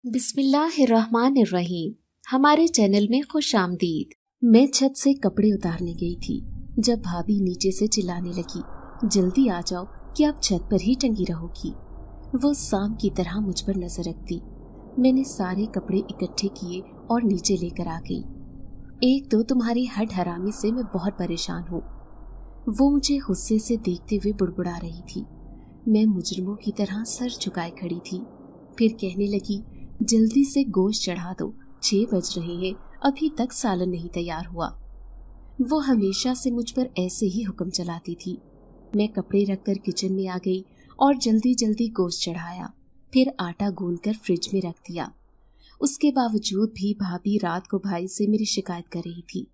बिस्मिल्लाहिर्रहमानिर्रहीम। हमारे चैनल में खुश आमदीद। मैं छत से कपड़े उतारने गई थी जब भाभी नीचे से चिल्लाने लगी, जल्दी आ जाओ कि आप छत पर ही टंगी रहोगी। वो सांप की तरह मुझ पर नजर रखती। मैंने सारे कपड़े इकट्ठे किए और नीचे लेकर आ गई। एक तो तुम्हारी हड हरामी से मैं बहुत परेशान हूँ। वो मुझे गुस्से से देखते हुए बुड़बुड़ा रही थी। मैं मुजरिमों की तरह सर झुकाए खड़ी थी। फिर कहने लगी, जल्दी से गोश्त चढ़ा दो, 6 बज रहे हैं, अभी तक सालन नहीं तैयार हुआ। वो हमेशा से मुझ पर ऐसे ही हुक्म चलाती थी। मैं कपड़े रखकर किचन में आ गई और जल्दी जल्दी गोश्त चढ़ाया, फिर आटा गूंथकर फ्रिज में रख दिया। उसके बावजूद भी भाभी रात को भाई से मेरी शिकायत कर रही थी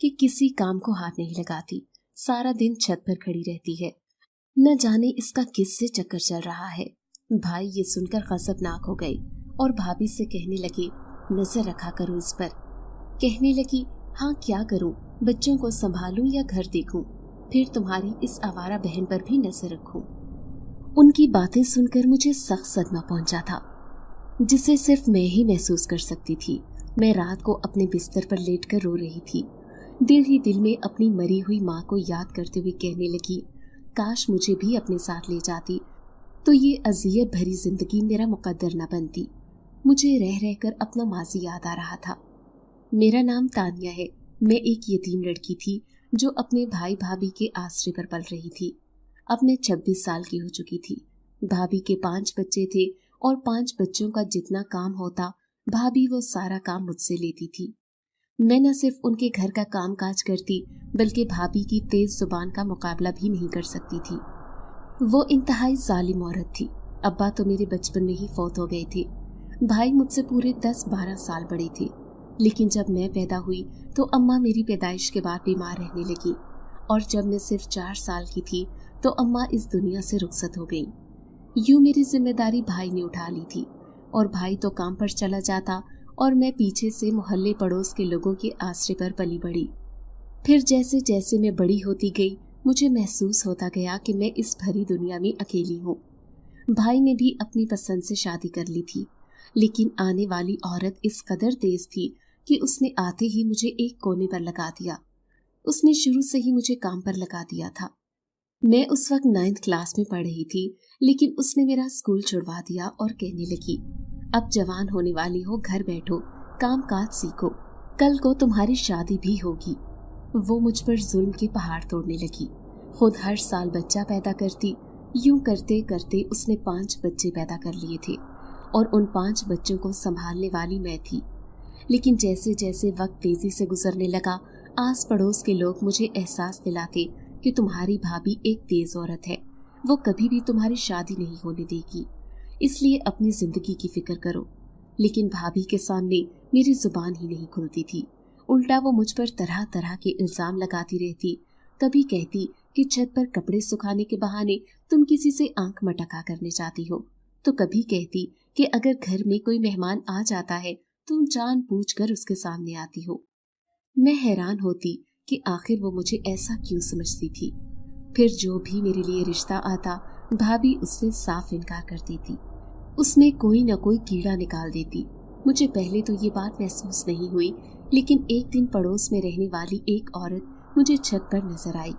कि किसी काम को हाथ नहीं लगाती, सारा दिन छत पर खड़ी रहती है। न जाने इसका किससे चक्कर चल रहा है। भाई ये सुनकर गज़बनाक हो गए और भाभी से कहने लगे, नजर रखा करो इस पर। कहने लगी, हाँ क्या करूं, बच्चों को संभालूं या घर देखूं, फिर तुम्हारी इस आवारा बहन पर भी नजर रखूं। उनकी बातें सुनकर मुझे सख्त सदमा पहुंचा था, जिसे सिर्फ मैं ही महसूस कर सकती थी। मैं रात को अपने बिस्तर पर लेटकर रो रही थी। दिल ही दिल में अपनी मरी हुई माँ को याद करते हुए कहने लगी, काश मुझे भी अपने साथ ले जाती तो ये अजियत भरी जिंदगी मेरा मुकद्दर न बनती। मुझे रह रहकर अपना माजी याद आ रहा था। मेरा नाम तानिया है। मैं एक यतीम लड़की थी जो अपने भाई भाभी के आश्रय पर पल रही थी। अब मैं 26 साल की हो चुकी थी। भाभी के 5 बच्चे थे और 5 बच्चों का जितना काम होता भाभी वो सारा काम मुझसे लेती थी। मैं न सिर्फ उनके घर का काम काज करती बल्कि भाभी की तेज जुबान का मुकाबला भी नहीं कर सकती थी। वो इंतहाई जालिम औरत थी। अब्बा तो मेरे बचपन में ही फौत हो गए थे। भाई मुझसे पूरे 10-12 साल बड़े थे, लेकिन जब मैं पैदा हुई तो अम्मा मेरी पैदाइश के बाद बीमार रहने लगी और जब मैं सिर्फ 4 साल की थी तो अम्मा इस दुनिया से रुखसत हो गई। यूं मेरी जिम्मेदारी भाई ने उठा ली थी और भाई तो काम पर चला जाता और मैं पीछे से मोहल्ले पड़ोस के लोगों के आश्रय पर पली बढ़ी। फिर जैसे जैसे मैं बड़ी होती गई मुझे महसूस होता गया कि मैं इस भरी दुनिया में अकेली हूँ। भाई ने भी अपनी पसंद से शादी कर ली थी, लेकिन आने वाली औरत इस कदर तेज थी कि उसने आते ही मुझे एक कोने पर लगा दिया। उसने शुरू से ही मुझे काम पर लगा दिया था। मैं उस वक्त 9th क्लास में पढ़ रही थी, लेकिन उसने मेरा स्कूल छुड़वा दिया और कहने लगी, अब जवान होने वाली हो, घर बैठो, काम काज सीखो, कल को तुम्हारी शादी भी होगी। वो मुझ पर जुल्म के पहाड़ तोड़ने लगी। खुद हर साल बच्चा पैदा करती। यूं करते करते उसने 5 बच्चे पैदा कर लिए थे और उन 5 बच्चों को संभालने वाली मैं थी। लेकिन जैसे जैसे वक्त तेजी से गुजरने लगा, आस पड़ोस के लोग मुझे एहसास दिलाते कि तुम्हारी भाभी एक तेज औरत है, वो कभी भी तुम्हारी शादी नहीं होने देगी, इसलिए अपनी जिंदगी की फिक्र करो। लेकिन भाभी के सामने मेरी जुबान ही नहीं खुलती थी। उल्टा वो मुझ पर तरह तरह के इल्जाम लगाती रहती। कभी कहती कि छत पर कपड़े सुखाने के बहाने तुम किसी से आंख मटका करने जाती हो, तो कभी कहती कि अगर घर में कोई मेहमान आ जाता है तुम जानबूझकर उसके सामने आती हो। मैं हैरान होती कि आखिर वो मुझे ऐसा क्यों समझती थी। फिर जो भी मेरे लिए रिश्ता आता भाभी उससे साफ इनकार करती थी। उसमें कोई न कोई कीड़ा निकाल देती। मुझे पहले तो ये बात महसूस नहीं हुई, लेकिन एक दिन पड़ोस में रहने वाली एक औरत मुझे छत पर नजर आई।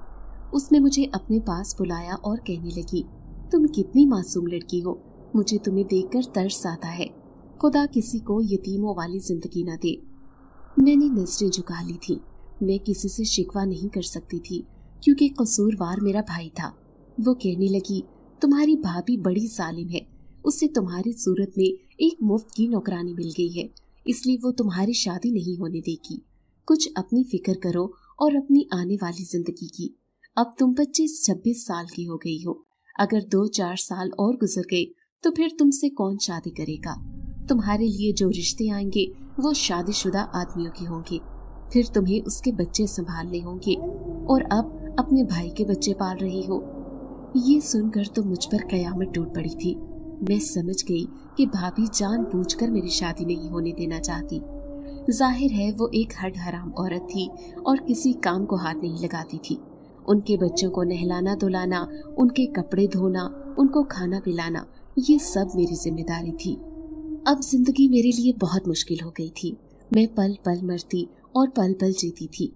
उसने मुझे अपने पास बुलाया और कहने लगी, तुम कितनी मासूम लड़की हो, मुझे तुम्हें देखकर तरस आता है। खुदा किसी को यतीमों वाली जिंदगी न दे। मैंने नजरें झुका ली थी। मैं किसी से शिकवा नहीं कर सकती थी क्योंकि कसूरवार मेरा भाई था। वो कहने लगी, तुम्हारी भाभी बड़ी जालिम है, उससे तुम्हारी सूरत में एक मुफ्त की नौकरानी मिल गई है, इसलिए वो तुम्हारी शादी नहीं होने देगी। कुछ अपनी फिक्र करो और अपनी आने वाली जिंदगी की। अब तुम 25-26 साल की हो गई हो, अगर 2-4 साल और गुजर गए तो फिर तुमसे कौन शादी करेगा। तुम्हारे लिए जो रिश्ते आएंगे वो शादीशुदा आदमियों के होंगे, फिर तुम्हें उसके बच्चे संभालने होंगे और अब अपने भाई के बच्चे पाल रही हो। ये सुनकर तो मुझ पर कयामत टूट पड़ी थी। मैं समझ गई कि भाभी जानबूझकर मेरी शादी नहीं होने देना चाहती। जाहिर है वो एक हड हराम औरत थी और किसी काम को हाथ नहीं लगाती थी। उनके बच्चों को नहलाना धुलाना, उनके कपड़े धोना, उनको खाना पिलाना, ये सब मेरी जिम्मेदारी थी। अब जिंदगी मेरे लिए बहुत मुश्किल हो गई थी। मैं पल पल मरती और पल पल जीती थी।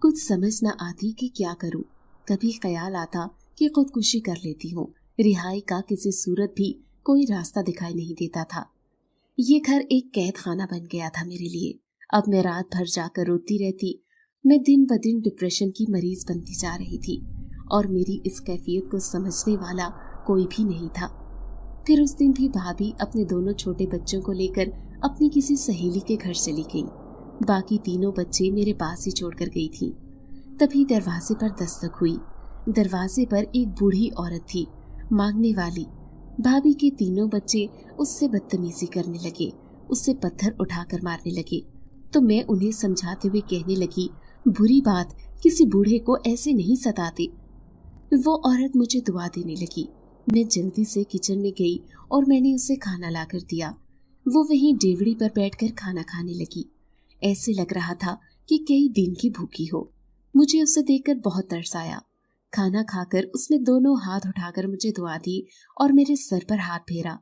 कुछ समझ न आती कि क्या करूं। कभी ख्याल आता कि खुदकुशी कर लेती हूँ। रिहाई का किसी सूरत भी कोई रास्ता दिखाई नहीं देता था। ये घर एक कैद खाना बन गया था मेरे लिए। अब मैं रात भर जाकर रोती रहती। मैं दिन ब दिन डिप्रेशन की मरीज बनती जा रही थी और मेरी इस कैफियत को समझने वाला कोई भी नहीं था। फिर उस दिन भी भाभी अपने दोनों छोटे बच्चों को लेकर अपनी किसी सहेली के घर चली गई। बाकी तीनों बच्चे मेरे पास ही छोड़कर गई थी। तभी दरवाजे पर दस्तक हुई। दरवाजे पर एक बूढ़ी औरत थी, मांगने वाली। भाभी के तीनों बच्चे उससे बदतमीजी करने लगे, उससे पत्थर उठाकर मारने लगे। तो मैं उन्हें समझाते हुए कहने लगी, बुरी बात, किसी बूढ़े को ऐसे नहीं सताते। वो औरत मुझे दुआ देने लगी। मैं जल्दी से किचन में गई और मैंने उसे खाना लाकर दिया। वो वहीं डेवड़ी पर बैठकर खाना खाने लगी। ऐसे लग रहा था कि कई दिन की भूखी हो। मुझे उसे देखकर बहुत तरस आया। खाना खाकर उसने दोनों हाथ उठाकर मुझे दुआ दी और मेरे सर पर हाथ फेरा।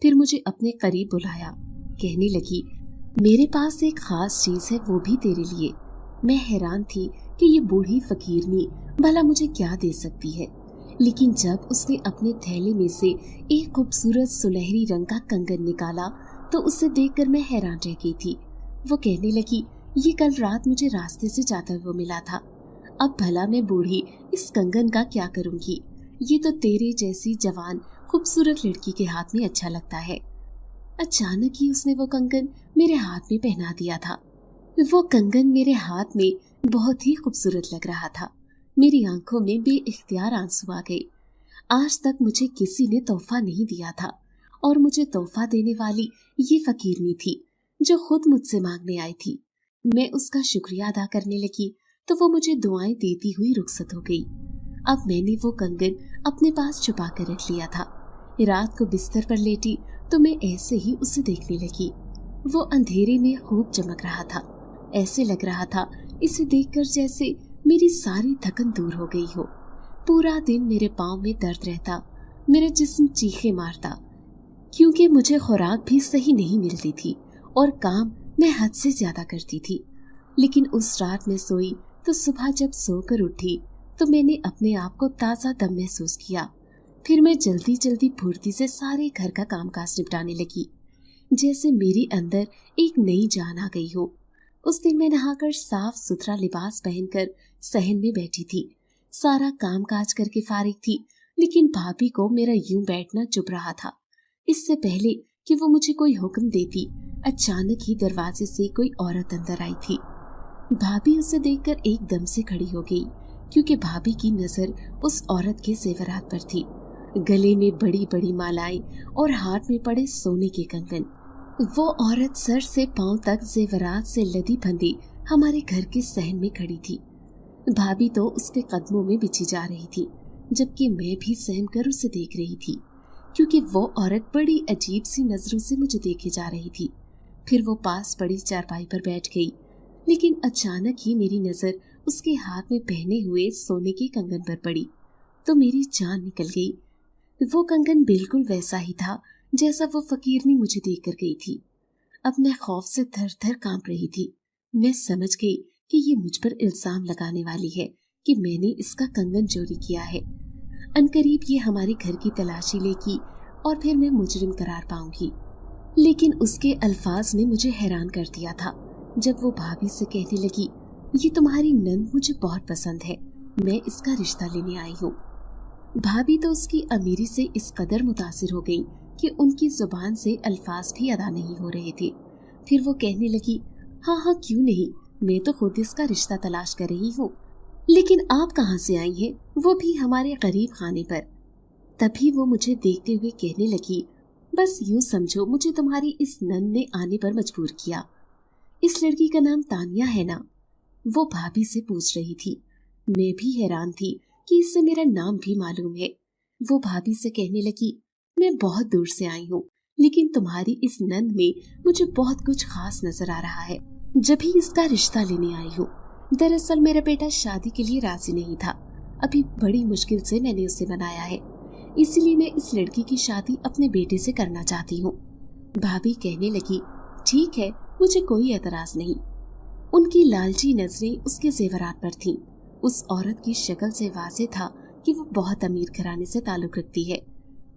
फिर मुझे अपने करीब बुलाया। कहने लगी, मेरे पास एक खास चीज है, वो भी तेरे लिए। मैं हैरान थी कि ये बूढ़ी फकीरनी भला मुझे क्या दे सकती है। लेकिन जब उसने अपने थैले में से एक खूबसूरत सुनहरी रंग का कंगन निकाला तो उसे देखकर मैं हैरान रह गई थी। वो कहने लगी, ये कल रात मुझे रास्ते से जाता हुआ मिला था। अब भला मैं बूढ़ी इस कंगन का क्या करूंगी? ये तो तेरे जैसी जवान खूबसूरत लड़की के हाथ में अच्छा लगता है। अचानक ही उसने वो कंगन मेरे हाथ में पहना दिया था। वो कंगन मेरे हाथ में बहुत ही खूबसूरत लग रहा था। मेरी आंखों में बेइख्तियार आंसू आ गए। आज तक मुझे किसी ने तोहफा नहीं दिया था और मुझे तोहफा देने वाली ये फकीरनी थी जो खुद मुझसे मांगने आई थी। मैं उसका शुक्रिया अदा करने लगी तो वो मुझे दुआएं देती हुई रुखसत हो गई। अब मैंने वो कंगन अपने पास छुपा कर रख लिया था। रात को बिस्तर पर लेटी तो मैं ऐसे ही उसे देखने लगी। वो अंधेरे में खूब चमक रहा था। ऐसे लग रहा था इसे देखकर जैसे मेरी सारी थकन दूर हो गई हो। पूरा दिन मेरे पाँव में दर्द रहता, मेरा जिस्म चीखे मारता, क्योंकि मुझे खुराक भी सही नहीं मिलती थी और काम मैं हद से ज्यादा करती थी। लेकिन उस रात मैं सोई तो सुबह जब सोकर उठी तो मैंने अपने आप को ताज़ा दम महसूस किया। फिर मैं जल्दी जल्दी फुर्ती से सारे घर का कामकाज निपटाने लगी, जैसे मेरे अंदर एक नई जान आ गई हो। उस दिन मैं नहाकर साफ सुथरा लिबास पहनकर सहन में बैठी थी। सारा कामकाज करके फारिग थी, लेकिन भाभी को मेरा यूं बैठना चुभ रहा था। इससे पहले कि वो मुझे कोई हुक्म देती, अचानक ही दरवाजे से कोई औरत अंदर आई थी। भाभी उसे देखकर एकदम से खड़ी हो गई, क्योंकि भाभी की नजर उस औरत के जेवरात पर थी। गले में बड़ी बड़ी मालाएं और हाथ में पड़े सोने के कंगन। वो औरत सर से पांव तक जेवरात से लदी बंधी हमारे घर के सहन में खड़ी थी। भाभी तो उसके कदमों में बिछी जा रही थी, जबकि मैं भी सहम कर उसे देख रही थी, क्योंकि वो औरत बड़ी अजीब सी नजरों से मुझे देखे जा रही थी। फिर वो पास पड़ी चारपाई पर बैठ गई, लेकिन अचानक ही मेरी नजर उसके हाथ में पहने हुए सोने के कंगन पर पड़ी तो मेरी जान निकल गई। वो कंगन बिल्कुल वैसा ही था जैसा वो फकीरनी मुझे देकर गई थी। अब मैं खौफ से थर थर कांप रही थी। मैं समझ गई कि ये मुझ पर इल्जाम लगाने वाली है कि मैंने इसका कंगन चोरी किया है। अनकरीब ये हमारे घर की तलाशी लेगी और फिर मैं मुजरिम करार पाऊंगी। लेकिन उसके अल्फाज ने मुझे हैरान कर दिया था जब वो भाभी से कहने लगी, ये तुम्हारी नंद मुझे बहुत पसंद है, मैं इसका रिश्ता लेने आई हूँ। भाभी तो उसकी अमीरी से इस कदर मुतासिर हो गई कि उनकी जुबान से अल्फाज भी अदा नहीं हो रहे थे। फिर वो कहने लगी, हाँ हाँ क्यों नहीं, मैं तो खुद इसका रिश्ता तलाश कर रही हूँ, लेकिन आप कहाँ से आई हैं, वो भी हमारे गरीब खाने पर। तभी वो मुझे देखते हुए कहने लगी, बस यूं समझो मुझे तुम्हारी इस नंद ने आने पर मजबूर किया। इस लड़की का नाम तानिया है ना? वो भाभी से पूछ रही थी। मैं भी हैरान थी कि इससे मेरा नाम भी मालूम है। वो भाभी से कहने लगी, मैं बहुत दूर से आई हूँ, लेकिन तुम्हारी इस नंद में मुझे बहुत कुछ खास नजर आ रहा है, जब ही इसका रिश्ता लेने आई हूँ। दरअसल मेरा बेटा शादी के लिए राजी नहीं था, अभी बड़ी मुश्किल से मैंने उसे मनाया है, इसीलिए मैं इस लड़की की शादी अपने बेटे से करना चाहती हूँ। भाभी कहने लगी, ठीक है, मुझे कोई एतराज नहीं। उनकी लालची नजरें उसके जेवरात पर थीं। उस औरत की शक्ल से वाज़ेह था कि वो बहुत अमीर घराने से ताल्लुक रखती है।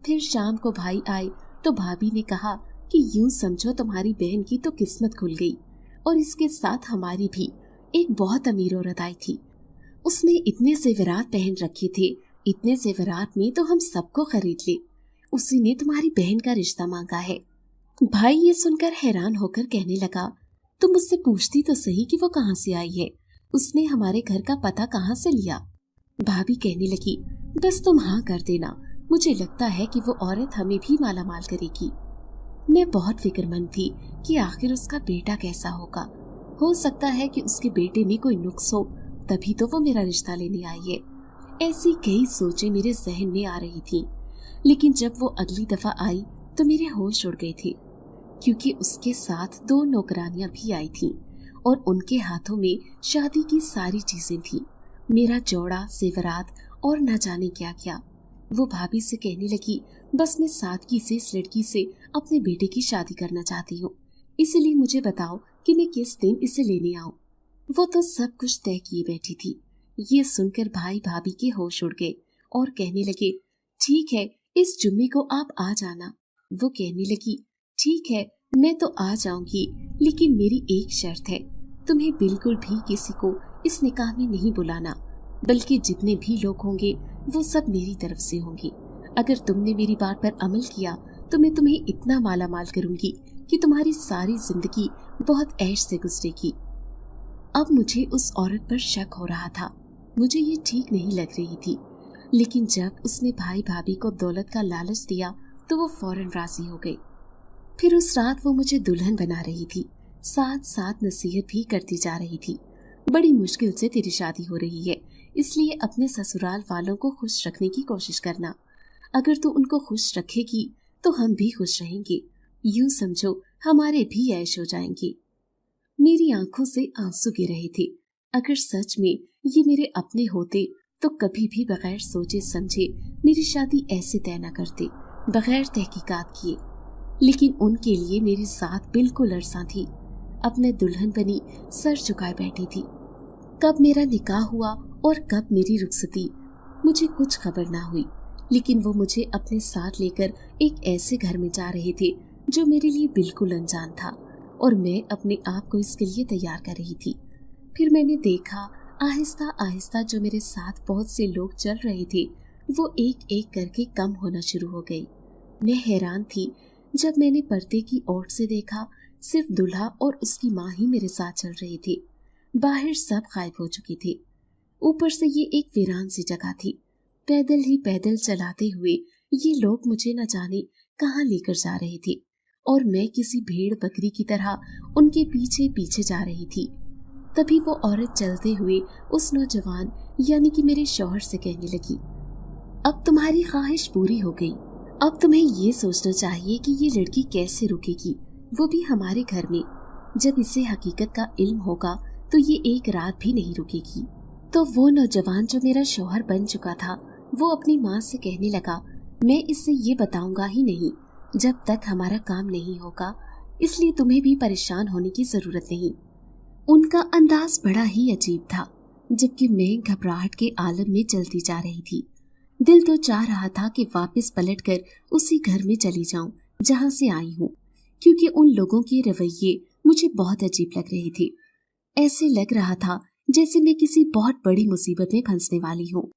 फिर शाम को भाई आए तो भाभी ने कहा कि यूं समझो तुम्हारी बहन की तो किस्मत खुल गई, और इसके साथ हमारी भी। एक बहुत अमीर औरत आई थी, उसने इतने जेवरात पहन रखे थे, इतने जेवरात में तो हम सबको खरीद ले। उसी ने तुम्हारी बहन का रिश्ता मांगा है। भाई ये सुनकर हैरान होकर कहने लगा, तुम मुझसे पूछती तो सही कि वो कहाँ से आई है, उसने हमारे घर का पता कहाँ से लिया। भाभी कहने लगी, बस तुम हाँ कर देना, मुझे लगता है कि वो औरत हमें भी माला माल करेगी। मैं बहुत फिक्रमंद थी कि आखिर उसका बेटा कैसा होगा। हो सकता है कि उसके बेटे में कोई नुक्स हो, तभी तो वो मेरा रिश्ता लेने आई है। ऐसी कई सोचें मेरे जहन में आ रही थी, लेकिन जब वो अगली दफा आई तो मेरे होश उड़ गए थे, क्योंकि उसके साथ 2 नौकरानियां भी आई थीं और उनके हाथों में शादी की सारी चीजें थीं, मेरा जोड़ा, जेवरात और न जाने क्या क्या। वो भाभी से कहने लगी, बस मैं सादगी से इस लड़की से अपने बेटे की शादी करना चाहती हूँ, इसलिए मुझे बताओ कि मैं किस दिन इसे लेने आऊँ। वो तो सब कुछ तय किए बैठी थी। ये सुनकर भाई भाभी के होश उड़ गए और कहने लगे, ठीक है, इस जुम्मे को आप आ जाना। वो कहने लगी, ठीक है, मैं तो आ जाऊंगी, लेकिन मेरी एक शर्त है, तुम्हें बिल्कुल भी किसी को इस निकाह में नहीं बुलाना, बल्कि जितने भी लोग होंगे वो सब मेरी तरफ से होंगे। अगर तुमने मेरी बात पर अमल किया तो मैं तुम्हें इतना माला माल करूंगी कि तुम्हारी सारी जिंदगी बहुत ऐश से गुजरेगी। अब मुझे उस औरत पर शक हो रहा था, मुझे ये ठीक नहीं लग रही थी, लेकिन जब उसने भाई भाभी को दौलत का लालच दिया तो वो फौरन राजी हो गई। फिर उस रात वो मुझे दुल्हन बना रही थी, साथ साथ नसीहत भी करती जा रही थी, बड़ी मुश्किल से तेरी शादी हो रही है, इसलिए अपने ससुराल वालों को खुश रखने की कोशिश करना। अगर तू उनको खुश रखेगी तो हम भी खुश रहेंगे, यूं समझो हमारे भी ऐश हो जाएंगे। मेरी आंखों से आंसू गिर रहे थे। अगर सच में ये मेरे अपने होते तो कभी भी बगैर सोचे समझे मेरी शादी ऐसे तय न करते, बगैर तहकीकात किए। लेकिन उनके लिए मेरी साथ बिल्कुल अरसा थी। अब मैं दुल्हन बनी सर झुकाए बैठी थी। कब मेरा निकाह हुआ और कब मेरी रुखसती, मुझे कुछ खबर ना हुई, लेकिन वो मुझे अपने साथ लेकर एक ऐसे घर में जा रहे थे जो मेरे लिए बिल्कुल अनजान था, और मैं अपने आप को इसके लिए तैयार कर रही थी। फिर मैंने देखा आहिस्ता आहिस्ता जो मेरे साथ बहुत से लोग चल रहे थे वो एक एक करके कम होना शुरू हो गई। मैं हैरान थी जब मैंने पर्दे की ओर से देखा, सिर्फ दूल्हा और उसकी माँ ही मेरे साथ चल रहे थे, बाहर सब गायब हो चुके थे। ऊपर से ये एक वीरान सी जगह थी, पैदल ही पैदल चलाते हुए ये लोग मुझे न जाने कहाँ लेकर जा रहे थे, और मैं किसी भेड़ बकरी की तरह उनके पीछे पीछे जा रही थी। तभी वो औरत चलते हुए उस नौजवान यानी कि मेरे शौहर से कहने लगी, अब तुम्हारी ख्वाहिश पूरी हो गई, अब तुम्हें ये सोचना चाहिए कि ये लड़की कैसे रुकेगी, वो भी हमारे घर में। जब इसे हकीकत का इल्म होगा तो ये एक रात भी नहीं रुकेगी। तो वो नौजवान जो मेरा शौहर बन चुका था वो अपनी माँ से कहने लगा, मैं इससे ये बताऊंगा ही नहीं जब तक हमारा काम नहीं होगा, इसलिए तुम्हें भी परेशान होने की जरूरत नहीं। उनका अंदाज बड़ा ही अजीब था, जबकि मैं घबराहट के आलम में चलती जा रही थी। दिल तो चाह रहा था कि वापस पलटकर उसी घर में चली जाऊं जहां से आई हूं, क्योंकि उन लोगों के रवैये मुझे बहुत अजीब लग रहे थे। ऐसे लग रहा था जैसे मैं किसी बहुत बड़ी मुसीबत में फंसने वाली हूँ।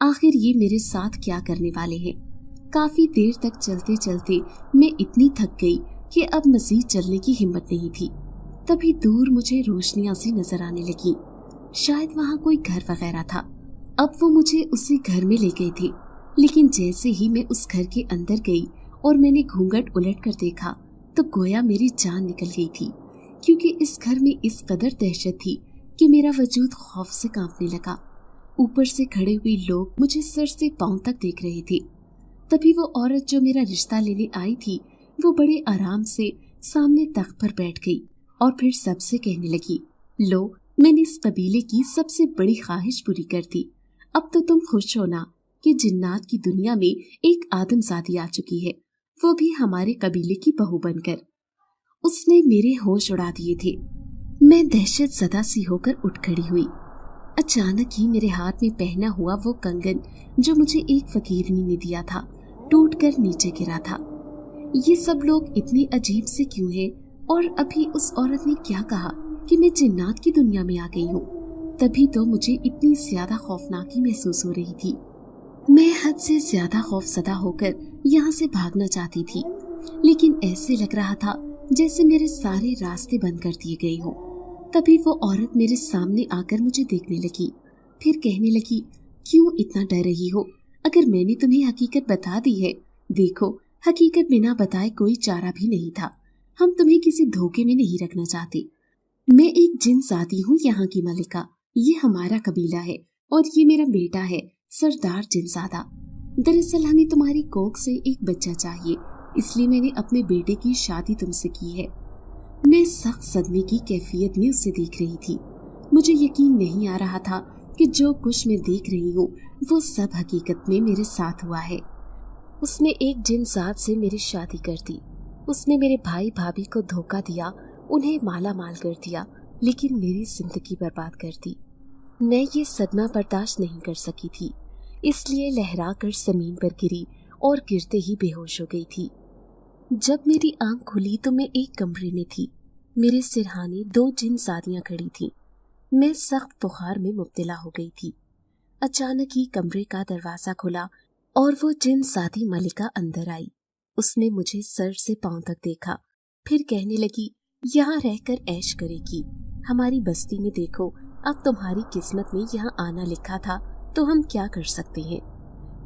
आखिर ये मेरे साथ क्या करने वाले हैं? काफी देर तक चलते चलते मैं इतनी थक गई कि अब मजीद चलने की हिम्मत नहीं थी। तभी दूर मुझे रोशनियां सी नजर आने लगी, शायद वहाँ कोई घर वगैरह था। अब वो मुझे उसी घर में ले गए थे, लेकिन जैसे ही मैं उस घर के अंदर गई और मैंने घूंघट उलट कर देखा तो गोया मेरी जान निकल गई थी, क्योंकि इस घर में इस कदर दहशत थी कि मेरा वजूद खौफ से कांपने लगा। ऊपर से खड़े हुए लोग मुझे सर से पांव तक देख रहे थे। तभी वो औरत जो मेरा रिश्ता लेने आई थी वो बड़े आराम से सामने तख्त पर बैठ गई और फिर सबसे कहने लगी, लो, मैंने इस कबीले की सबसे बड़ी ख्वाहिश पूरी कर दी। अब तो तुम खुश हो ना कि जिन्नात की दुनिया में एक आदमजादी आ चुकी है। वो भी हमारे कबीले की बहू बनकर। उसने मेरे होश उड़ा दिए थे। मैं दहशत ज़दा सी होकर उठ खड़ी हुई। अचानक ही मेरे हाथ में पहना हुआ वो कंगन जो मुझे एक फकीरनी ने दिया था, टूटकर नीचे गिरा था। ये सब लोग इतने अजीब से क्यों हैं? और अभी उस औरत ने क्या कहा कि मैं जिन्नात की दुनिया में आ गई हूँ? तभी तो मुझे इतनी ज्यादा खौफनाकी महसूस हो रही थी। मैं हद से ज्यादा खौफजदा होकर यहाँ से भागना चाहती थी, लेकिन ऐसे लग रहा था जैसे मेरे सारे रास्ते बंद कर दिए गए हों। तभी वो औरत मेरे सामने आकर मुझे देखने लगी, फिर कहने लगी, क्यों इतना डर रही हो? अगर मैंने तुम्हें हकीकत बता दी है, देखो हकीकत बिना बताए कोई चारा भी नहीं था। हम तुम्हें किसी धोखे में नहीं रखना चाहते। मैं एक जिन जाती हूँ यहाँ की मलिका। ये हमारा कबीला है और ये मेरा बेटा है, सरदार जिनजादा। दरअसल हमें तुम्हारी कोख से एक बच्चा चाहिए, इसलिए मैंने अपने बेटे की शादी तुमसे की है। मैं सख्त सदमे की कैफियत में उसे देख रही थी। मुझे यकीन नहीं आ रहा था कि जो कुछ मैं देख रही हूँ वो सब हकीकत में मेरे साथ हुआ है। उसने एक जिनजात से मेरी शादी कर दी। उसने मेरे भाई भाभी को धोखा दिया, उन्हें माला माल कर दिया, लेकिन मेरी जिंदगी बर्बाद कर दी। मैं ये सदमा बर्दाश्त नहीं कर सकी थी, इसलिए लहरा कर जमीन पर गिरी और गिरते ही बेहोश हो गई थी। जब मेरी आंख खुली तो मैं एक कमरे में थी। मेरे सिरहाने 2 जिनजादियां खड़ी थीं। मैं सख्त बुखार में मुब्तला हो गई थी। अचानक ही कमरे का दरवाजा खुला और वो जिनजादी मलिका अंदर आई। उसने मुझे सर से पांव तक देखा, फिर कहने लगी, यहाँ रहकर ऐश करेगी। हमारी बस्ती में देखो, अब तुम्हारी किस्मत में यहाँ आना लिखा था तो हम क्या कर सकते हैं।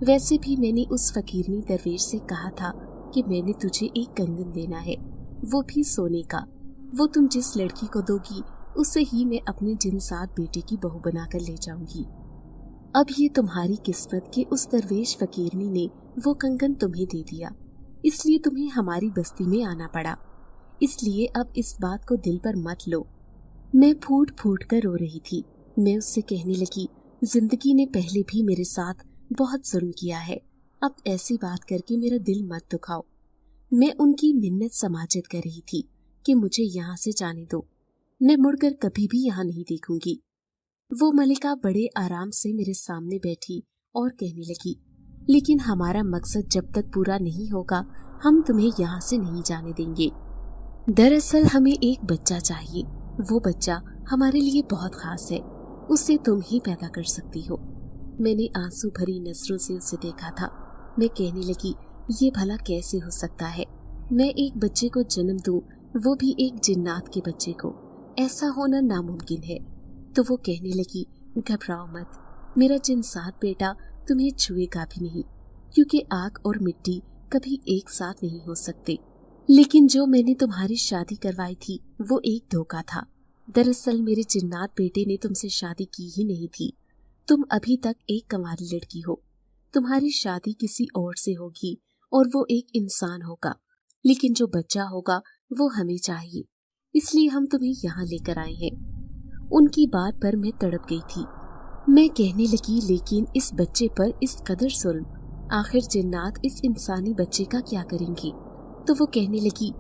वैसे भी मैंने उस फकीरनी दरवेश से कहा था कि मैंने तुझे एक कंगन देना है, वो भी सोने का। वो तुम जिस लड़की को दोगी उसे ही मैं अपने जिनसाद बेटे की बहू बनाकर ले जाऊंगी। अब ये तुम्हारी किस्मत कि उस दरवेश फकीरनी ने वो कंगन तुम्हें दे दिया, इसलिए तुम्हें हमारी बस्ती में आना पड़ा। इसलिए अब इस बात को दिल पर मत लो। मैं फूट फूट कर रो रही थी। मैं उससे कहने लगी, जिंदगी ने पहले भी मेरे साथ बहुत जुल्म किया है, अब ऐसी बात करके मेरा दिल मत दुखाओ। मैं उनकी मिन्नत समाजत कर रही थी कि मुझे यहाँ से जाने दो, मैं मुड़कर कभी भी यहाँ नहीं देखूंगी। वो मलिका बड़े आराम से मेरे सामने बैठी और कहने लगी, लेकिन हमारा मकसद जब तक पूरा नहीं होगा हम तुम्हें यहाँ से नहीं जाने देंगे। दरअसल हमें एक बच्चा चाहिए। वो बच्चा हमारे लिए बहुत खास है, उसे तुम ही पैदा कर सकती हो। मैंने आंसू भरी नजरों से उसे देखा था। मैं कहने लगी, ये भला कैसे हो सकता है? मैं एक बच्चे को जन्म दूं, वो भी एक जिन्नात के बच्चे को। ऐसा होना नामुमकिन है। तो वो कहने लगी, घबराओ मत, मेरा जिनसात बेटा तुम्हें छुएगा भी नहीं, क्योंकि आग और मिट्टी कभी एक साथ नहीं हो सकते। लेकिन जो मैंने तुम्हारी शादी करवाई थी वो एक धोखा था। दरअसल मेरे जिन्नात बेटे ने तुमसे शादी की ही नहीं थी। तुम अभी तक एक कंवारी लड़की हो। तुम्हारी शादी किसी और से होगी और वो एक इंसान होगा, लेकिन जो बच्चा होगा वो हमें चाहिए, इसलिए हम तुम्हें यहाँ लेकर आए हैं। उनकी बात पर मैं तड़प गई थी। मैं कहने लगी, लेकिन इस बच्चे पर इस कदर जुल्म, आखिर जिन्नात इस इंसानी बच्चे का क्या करेंगे? तो वो कहने लगी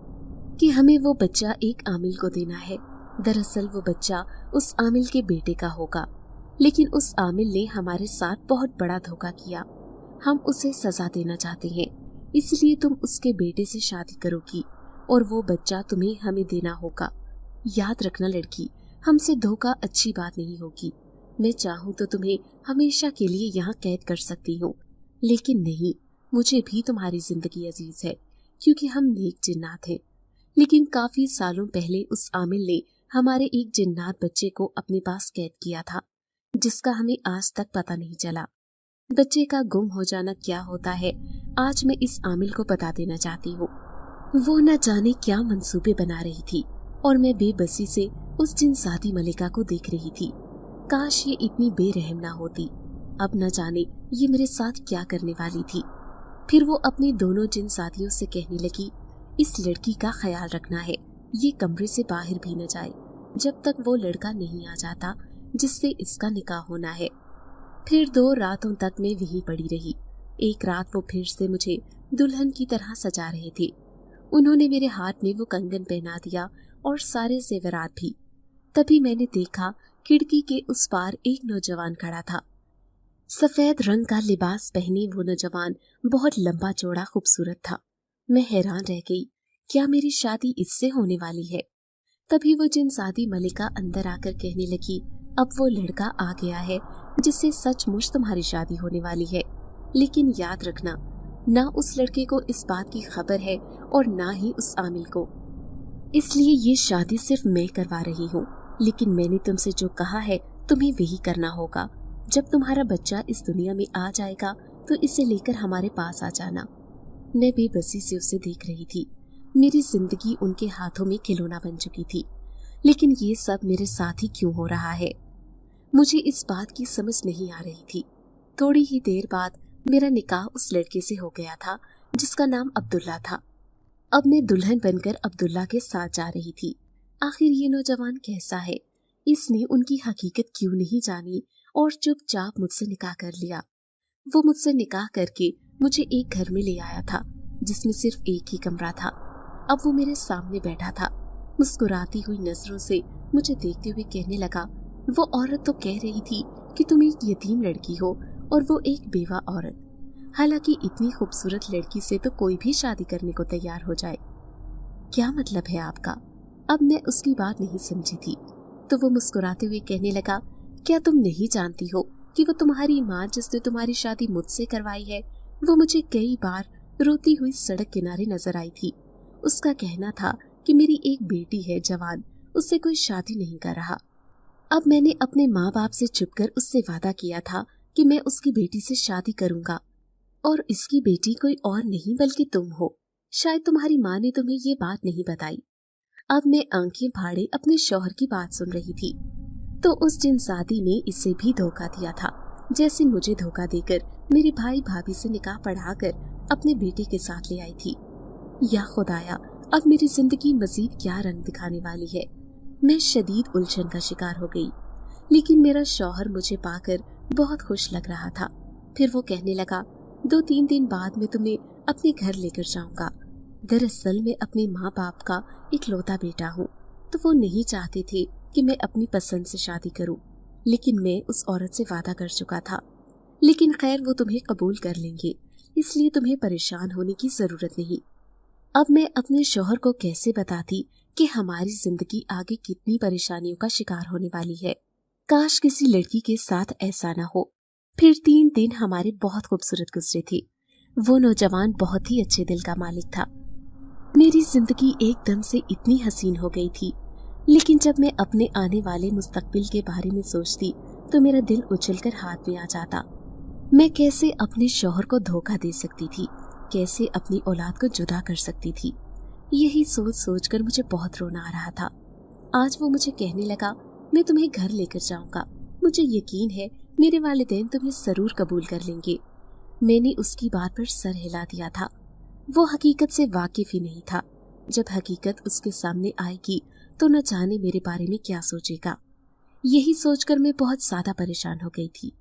कि हमें वो बच्चा एक आमिल को देना है। दरअसल वो बच्चा उस आमिल के बेटे का होगा, लेकिन उस आमिल ने हमारे साथ बहुत बड़ा धोखा किया। हम उसे सजा देना चाहते हैं, इसलिए तुम उसके बेटे से शादी करोगी और वो बच्चा तुम्हें हमें देना होगा। याद रखना लड़की, हमसे धोखा अच्छी बात नहीं होगी। मैं चाहूँ तो तुम्हें हमेशा के लिए यहाँ कैद कर सकती हूँ, लेकिन नहीं, मुझे भी तुम्हारी जिंदगी अजीज है, क्योंकि हम नेक जिन्नात हैं। लेकिन काफी सालों पहले उस आमिल ने हमारे एक जिन्नात बच्चे को अपने पास कैद किया था, जिसका हमें आज तक पता नहीं चला। बच्चे का गुम हो जाना क्या होता है, आज मैं इस आमिल को बता देना चाहती हूँ। वो न जाने क्या मंसूबे बना रही थी और मैं बेबसी से उस जिनसादी मलिका को देख रही थी। काश ये इतनी बेरहम ना होती। अब न जाने ये मेरे साथ क्या करने वाली थी। फिर वो अपनी दोनों जिनसादियों से कहने लगी, इस लड़की का ख्याल रखना है, ये कमरे से बाहर भी न जाए जब तक वो लड़का नहीं आ जाता जिससे इसका निकाह होना है। फिर 2 रातों तक मैं वहीं पड़ी रही। एक रात वो फिर से मुझे दुल्हन की तरह सजा रहे थे। उन्होंने मेरे हाथ में वो कंगन पहना दिया और सारे जेवरात भी। तभी मैंने देखा खिड़की के उस पार एक नौजवान खड़ा था। सफेद रंग का लिबास पहने वो नौजवान बहुत लंबा चौड़ा खूबसूरत था। मैं हैरान रह गई, क्या मेरी शादी इससे होने वाली है? तभी वो जिनसादी मलिका अंदर आकर कहने लगी, अब वो लड़का आ गया है जिससे सचमुच तुम्हारी शादी होने वाली है। लेकिन याद रखना, ना उस लड़के को इस बात की खबर है और ना ही उस आमिल को। इसलिए ये शादी सिर्फ मैं करवा रही हूँ, लेकिन मैंने तुमसे जो कहा है तुम्हें वही करना होगा। जब तुम्हारा बच्चा इस दुनिया में आ जाएगा तो इसे लेकर हमारे पास आ जाना। मैं बेबसी से उसे देख रही थी। मेरी जिंदगी उनके हाथों में खिलौना बन चुकी थी। लेकिन ये सब मेरे साथ ही क्यों हो रहा है? मुझे इस बात की समझ नहीं आ रही थी। थोड़ी ही देर बाद मेरा निकाह उस लड़के से हो गया था जिसका नाम अब्दुल्ला था। अब मैं दुल्हन बनकर अब्दुल्ला के साथ जा रही थी। आखिर ये नौजवान कैसा है? इसने उनकी हकीकत क्यों नहीं जानी और चुपचाप मुझसे निकाह कर लिया? वो मुझसे निकाह करके मुझे एक घर में ले आया था जिसमें सिर्फ एक ही कमरा था। अब वो मेरे सामने बैठा था। मुस्कुराती हुई नजरों से मुझे देखते हुए कहने लगा, वो औरत तो कह रही थी कि तुम एक यतीम लड़की हो और वो एक बेवा औरत। हालांकि इतनी खूबसूरत लड़की से तो कोई भी शादी करने को तैयार हो जाए। क्या मतलब है आपका? अब मैं उसकी बात नहीं समझी थी तो वो मुस्कुराते हुए कहने लगा, क्या तुम नहीं जानती हो कि वो तुम्हारी माँ जिसने तुम्हारी शादी मुझसे करवाई है, वो मुझे कई बार रोती हुई सड़क किनारे नजर आई थी। उसका कहना था कि मेरी एक बेटी है जवान, उससे कोई शादी नहीं कर रहा। अब मैंने अपने माँ बाप से छुपकर उससे वादा किया था कि मैं उसकी बेटी से शादी करूंगा, और इसकी बेटी कोई और नहीं बल्कि तुम हो। शायद तुम्हारी माँ ने तुम्हें ये बात नहीं बताई। अब मैं आंखें फाड़े अपने शौहर की बात सुन रही थी तो उस जिनसादी ने इसे भी धोखा दिया था, जैसे मुझे धोखा देकर मेरे भाई भाभी से निकाह पढ़ाकर अपने बेटे के साथ ले आई थी। या खुदाया, अब मेरी जिंदगी मजीद क्या रंग दिखाने वाली है? मैं शदीद उलझन का शिकार हो गई। लेकिन मेरा शौहर मुझे पाकर बहुत खुश लग रहा था। फिर वो कहने लगा, 2-3 दिन बाद मैं तुम्हें अपने घर लेकर जाऊंगा। दरअसल मैं अपने माँ बाप का इकलौता बेटा हूँ, तो वो नहीं चाहते थे कि मैं अपनी पसंद से शादी करूं। लेकिन मैं उस औरत से वादा कर चुका था। लेकिन खैर, वो तुम्हें कबूल कर लेंगे, इसलिए तुम्हें परेशान होने की जरूरत नहीं। अब मैं अपने शौहर को कैसे बताती कि हमारी जिंदगी आगे कितनी परेशानियों का शिकार होने वाली है। काश किसी लड़की के साथ ऐसा न हो। फिर 3 दिन हमारे बहुत खूबसूरत गुजरे थे। वो नौजवान बहुत ही अच्छे दिल का मालिक था। मेरी जिंदगी एकदम से इतनी हसीन हो गई थी। लेकिन जब मैं अपने आने वाले मुस्तकबिल के बारे में सोचती तो मेरा दिल उछलकर हाथ में आ जाता। मैं कैसे अपने शौहर को धोखा दे सकती थी, कैसे अपनी औलाद को जुदा कर सकती थी। यही सोच सोचकर मुझे बहुत रोना आ रहा था। आज वो मुझे कहने लगा, मैं तुम्हें घर लेकर जाऊंगा, मुझे यकीन है मेरे वालिदैन तुम्हें जरूर कबूल कर लेंगे। मैंने उसकी बात पर सर हिला दिया था। वो हकीकत से वाकिफ ही नहीं था। जब हकीकत उसके सामने आएगी तो न जाने मेरे बारे में क्या सोचेगा। यही सोचकर मैं बहुत ज्यादा परेशान हो गई थी।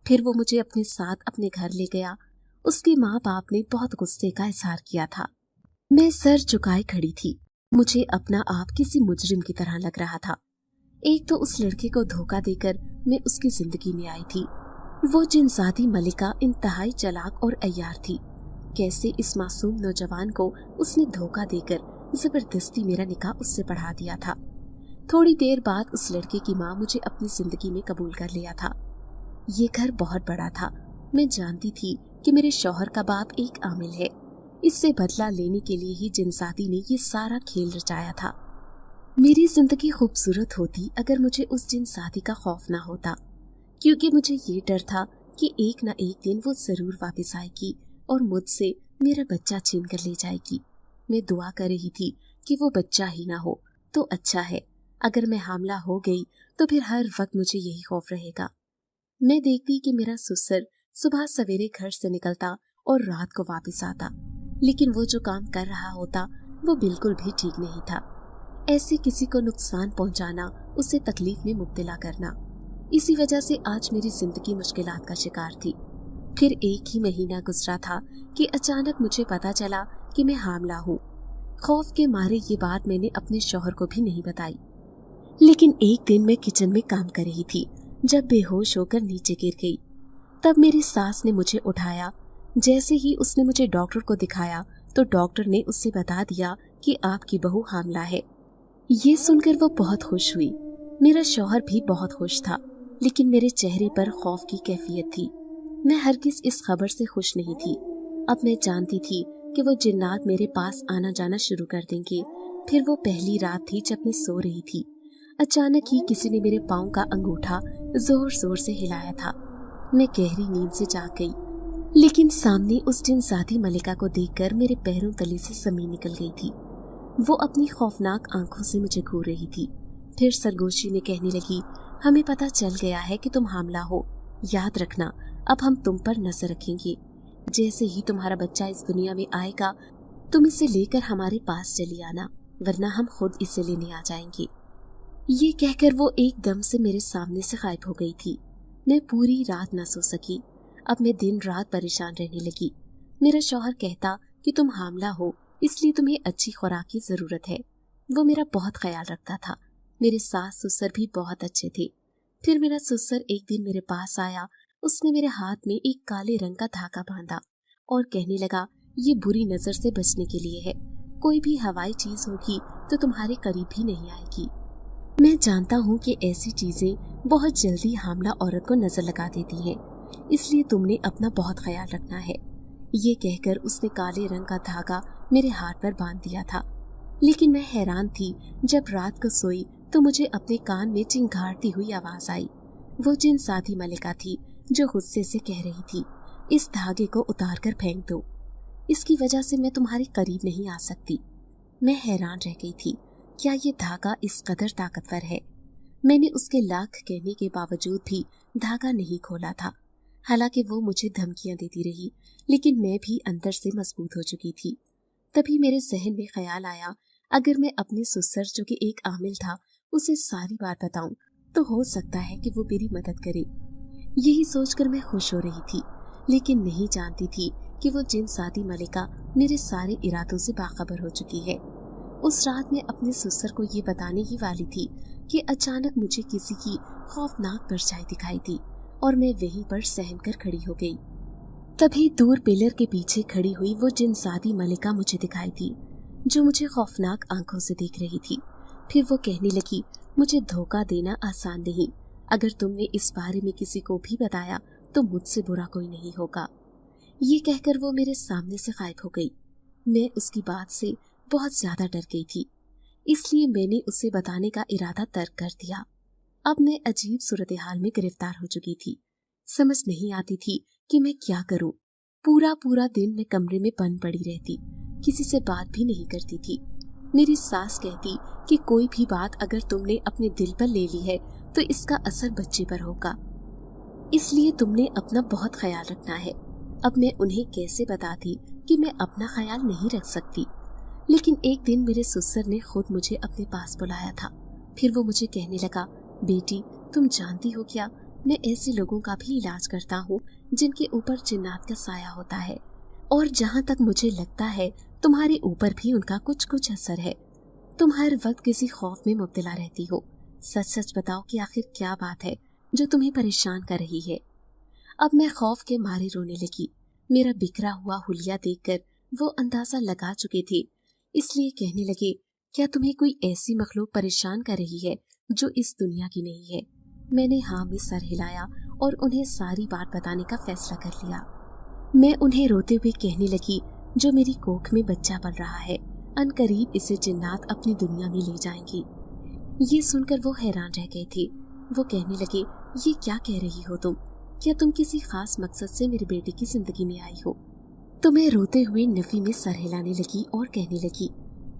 फिर वो मुझे अपने साथ अपने घर ले गया। उसके माँ बाप ने बहुत गुस्से का इजहार किया था। मैं सर झुकाए खड़ी थी। मुझे अपना आप किसी मुजरिम की तरह लग रहा था। एक तो उस लड़के को धोखा देकर मैं उसकी जिंदगी में आई थी। वो जिनसादी मलिका इंतहाई चालाक और अय्यार थी। कैसे इस मासूम नौजवान को उसने धोखा देकर जबरदस्ती मेरा निकाह उससे पढ़ा दिया था। थोड़ी देर बाद उस लड़के की माँ मुझे अपनी जिंदगी में कबूल कर लिया था। ये घर बहुत बड़ा था। मैं जानती थी कि मेरे शौहर का बाप एक आमिल है। इससे बदला लेने के लिए ही जिनसादी ने ये सारा खेल रचाया था। मेरी जिंदगी खूबसूरत होती अगर मुझे उस जिनसादी का खौफ ना होता, क्योंकि मुझे ये डर था कि एक न एक दिन वो जरूर वापस आएगी और मुझसे मेरा बच्चा छीन कर ले जाएगी। मैं दुआ कर रही थी कि वो बच्चा ही ना हो तो अच्छा है। अगर मैं हामला हो गई तो फिर हर वक्त मुझे यही खौफ रहेगा। मैं देखती कि मेरा ससुर सुबह सवेरे घर से निकलता और रात को वापस आता, लेकिन वो जो काम कर रहा होता वो बिल्कुल भी ठीक नहीं था। ऐसे किसी को नुकसान पहुंचाना, उसे तकलीफ में मुब्तला करना, इसी वजह से आज मेरी जिंदगी मुश्किलात का शिकार थी। फिर एक ही महीना गुजरा था कि अचानक मुझे पता चला कि मैं हामला हूँ। खौफ के मारे ये बात मैंने अपने शौहर को भी नहीं बताई। लेकिन एक दिन मैं किचन में काम कर रही थी जब बेहोश होकर नीचे गिर गई। तब मेरी सास ने मुझे उठाया। जैसे ही उसने मुझे डॉक्टर को दिखाया तो डॉक्टर ने उससे बता दिया कि आपकी बहू हामला है। ये सुनकर वो बहुत खुश हुई। मेरा शौहर भी बहुत खुश था, लेकिन मेरे चेहरे पर खौफ की कैफियत थी। मैं हरगिज इस खबर से खुश नहीं थी। अब मैं जानती थी कि वो जिन्नात मेरे पास आना जाना शुरू कर देंगे। फिर वो पहली रात थी जब मैं सो रही थी। अचानक ही किसी ने मेरे पाँव का अंगूठा जोर जोर से हिलाया था। मैं गहरी नींद से जाग गई, लेकिन सामने उस जिनसादी मलिका को देखकर मेरे पैरों तले से जमीन निकल गई थी। वो अपनी खौफनाक आंखों से मुझे घूर रही थी। फिर सरगोशी में कहने लगी, हमें पता चल गया है कि तुम हामला हो। याद रखना, अब हम तुम पर नजर रखेंगे। जैसे ही तुम्हारा बच्चा इस दुनिया में आएगा, तुम इसे लेकर हमारे पास चली आना, वरना हम खुद इसे लेने आ जाएंगे। ये कहकर वो एकदम से मेरे सामने से गायब हो गई थी। मैं पूरी रात न सो सकी। अब मैं दिन रात परेशान रहने लगी। मेरा शौहर कहता कि तुम हामला हो, इसलिए तुम्हें अच्छी खुराक की जरूरत है। वो मेरा बहुत ख्याल रखता था। मेरे सास ससुर भी बहुत अच्छे थे। फिर मेरा ससुर एक दिन मेरे पास आया। उसने मेरे हाथ में एक काले रंग का धागा बांधा और कहने लगा, ये बुरी नजर से बचने के लिए है। कोई भी हवाई चीज होगी तो तुम्हारे करीब भी नहीं आएगी। मैं जानता हूँ कि ऐसी चीजें बहुत जल्दी हामला औरत को नजर लगा देती हैं, इसलिए तुमने अपना बहुत ख्याल रखना है। ये कहकर उसने काले रंग का धागा मेरे हाथ पर बांध दिया था। लेकिन मैं हैरान थी। जब रात को सोई तो मुझे अपने कान में चिंगारती हुई आवाज आई। वो जिनसादी मलिका थी जो गुस्से से कह रही थी, इस धागे को उतार कर फेंक दो, इसकी वजह से मैं तुम्हारे करीब नहीं आ सकती। मैं हैरान रह गई थी, क्या ये धागा इस कदर ताकतवर है? मैंने उसके लाख कहने के बावजूद भी धागा नहीं खोला था। हालांकि वो मुझे धमकियां देती रही, लेकिन मैं भी अंदर से मजबूत हो चुकी थी। तभी मेरे जहन में ख्याल आया, अगर मैं अपने ससुर जो कि एक आमिल था उसे सारी बात बताऊं तो हो सकता है कि वो मेरी मदद करे। यही सोचकर मैं खुश हो रही थी, लेकिन नहीं जानती थी कि वो जिनसादी मलिका मेरे सारे इरादों से बाखबर हो चुकी है। उस रात मैं अपने ससुर को ये बताने ही वाली थी कि अचानक मुझे किसी की खौफनाक परछाई दिखाई दी और मैं वहीं पर सहम कर खड़ी हो गई। तभी दूर पिलर के पीछे खड़ी हुई वो जिनसादी मलिका मुझे दिखाई दी, जो मुझे खौफनाक आंखों से देख रही थी। फिर वो कहने लगी, मुझे धोखा देना आसान नहीं। अगर तुमने इस बारे में किसी को भी बताया तो मुझसे बुरा कोई नहीं होगा। ये कहकर वो मेरे सामने से गायब हो गई। मैं उसकी बात से बहुत ज्यादा डर गई थी, इसलिए मैंने उसे बताने का इरादा तर्क कर दिया। अब मैं अजीब सूरत हाल में गिरफ्तार हो चुकी थी। समझ नहीं आती थी कि मैं क्या करूं। पूरा दिन मैं कमरे में बंद पड़ी रहती, किसी से बात भी नहीं करती थी। मेरी सास कहती कि कोई भी बात अगर तुमने अपने दिल पर ले ली है तो इसका असर बच्चे पर होगा, इसलिए तुमने अपना बहुत ख्याल रखना है। अब मैं उन्हें कैसे बताती कि मैं अपना ख्याल नहीं रख सकती। लेकिन एक दिन मेरे ससुर ने खुद मुझे अपने पास बुलाया था। फिर वो मुझे कहने लगा, बेटी तुम जानती हो क्या, मैं ऐसे लोगों का भी इलाज करता हूँ जिनके ऊपर जिन्नात का साया होता है, और जहाँ तक मुझे लगता है तुम्हारे ऊपर भी उनका कुछ कुछ असर है। तुम हर वक्त किसी खौफ में मुब्तला रहती हो। सच सच बताओ कि आखिर क्या बात है जो तुम्हें परेशान कर रही है। अब मैं खौफ के मारे रोने लगी। मेरा बिखरा हुआ हुलिया देखकर वो अंदाजा लगा चुके थे, इसलिए कहने लगे, क्या तुम्हें कोई ऐसी मखलूक परेशान कर रही है जो इस दुनिया की नहीं है? मैंने हाँ में सर हिलाया और उन्हें सारी बात बताने का फैसला कर लिया। मैं उन्हें रोते हुए कहने लगी, जो मेरी कोख में बच्चा पल रहा है, अनकरीब इसे जिन्नात अपनी दुनिया में ले जाएंगी। ये सुनकर वो हैरान रह गए थे। वो कहने लगे, ये क्या कह रही हो तुम? क्या तुम किसी खास मकसद से मेरे बेटे की जिंदगी में आई हो? तो मैं रोते हुए नफी में सर हिलाने लगी और कहने लगी,